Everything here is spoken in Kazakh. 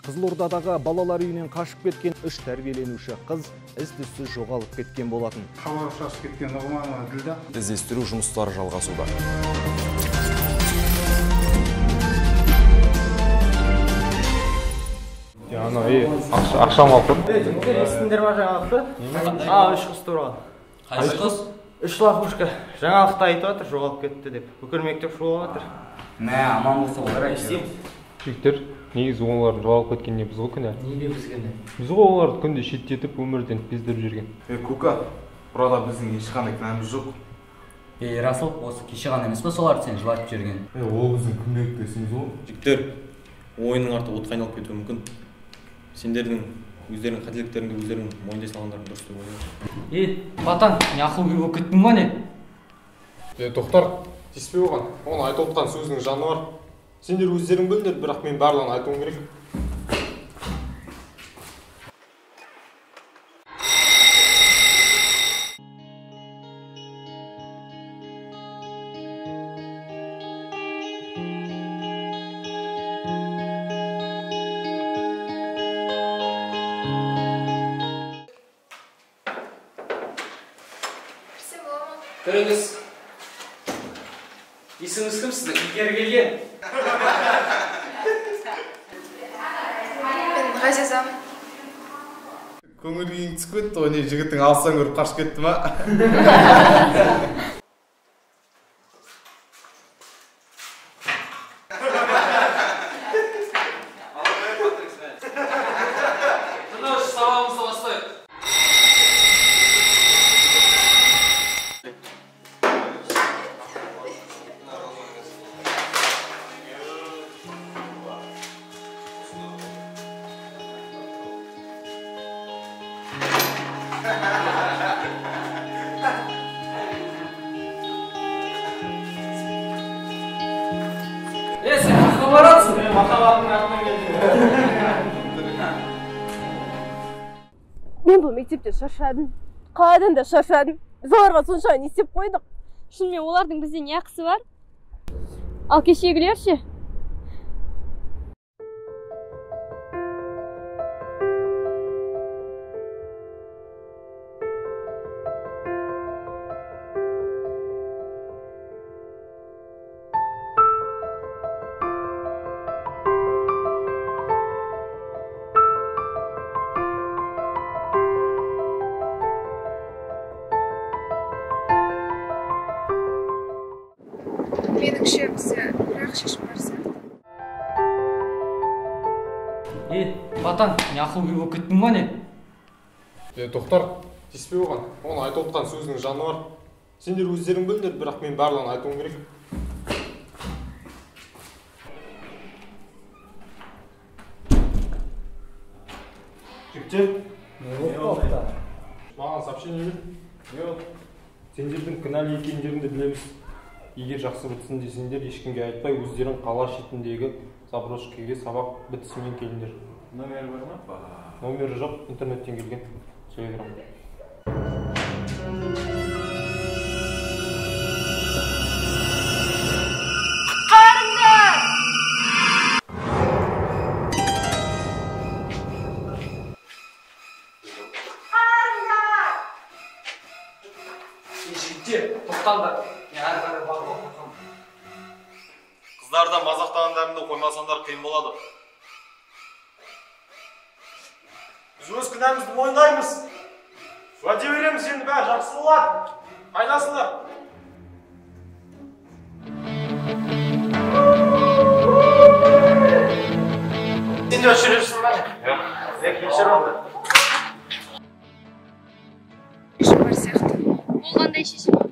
Қызылордадағы балалар үйінен қашып кеткен 3 тәрбиеленуші қыз із-түзсіз жоғалып кеткен болатын. Хабар шашып кеткен Нұғманова Ділда. Іздестіру жұмыстары жалғасуда. Ақшам алып тұр. Естіңдер ма жаңалықты? 3 қыз туралы. Қайсы қыз? 3 лохушка жаңалықты айтып жатыр, жоғалып кетті деп. Бүкіл мектеп шулап жатыр. Мә, аман болса олар айтып. Жігіттер, негізі олардың жоғалып кеткеніне біз ғой күнә. Неге біз күнә? Біз ғой оларды күнде шеттетіп, өмірден бездіріп жүрген. Кука, burada біздің ешқандай кінәміз жоқ. Расыл, осы кеше ғана емес па соларды сен жылатып жүрген? Ол біздің күнделікті ісіміз ғой. Жігіттер, ойынның арты отқа айналып кетуі мүмкін. Сендердің өздерінің қателіктеріңді өздерің мойындай салғандарың дұрыс деп ойлаймын. Батан, не ақылгөй болып кеттің ба не? Тоқтар, тиіспей оған. Оны айтып отқан сөзінің жаны бар. Сендер өздерің білдер, бірақ мен барлығын айтуым керек. Көріңіз. Есіңіз кім сіздің? Егер келген. Мен Ғазизам. Көңіл күйің түсіп кетті ғой, не жігіттің алсаң көріп қашып кетті ма? Сен махаббатсың. Мен махаббаттың артынан келдім. Мен бұл мектепте шаршадым. Қаладан да шаршадым. Біз оларға сонша не істеп қойдық. Шынымен олардың бізде не ақысы бар? Ал кешегілер ше? Меніңше бізде бірақ шешім бар сияқты. Батан, не ақылгөй болып кеттің ба не? Тоқтар, тиіспей оған. Оны айтып отқан сөзінің жаны бар. Сендер өздерің білдер, бірақ мен барлығын айтуым керек. Жігіттер, маған сообщение бер. Сендердің кінәлі екендеріңді білеміз. Егер жақсы бітсін десеңдер, ешкімге айтпай, өздерің қала шетіндегі заброшкаға сабақ бітісімен келіңдер. Номері бар ма? Номері жоқ, интернеттен келген. Телеграмда. Жігіттер, тоқтаңдар. Қыздардан мазақтағандарыңды қоймасаңдар қиын болады. Біз өз күнәмізді мойындаймыз. Уәде береміз, енді бәрі жақсы болады. Қайдасыңдар? Сен де өшірерсің ба? Кешір онда. Шешім бар сияқты. Ол қандай шешім?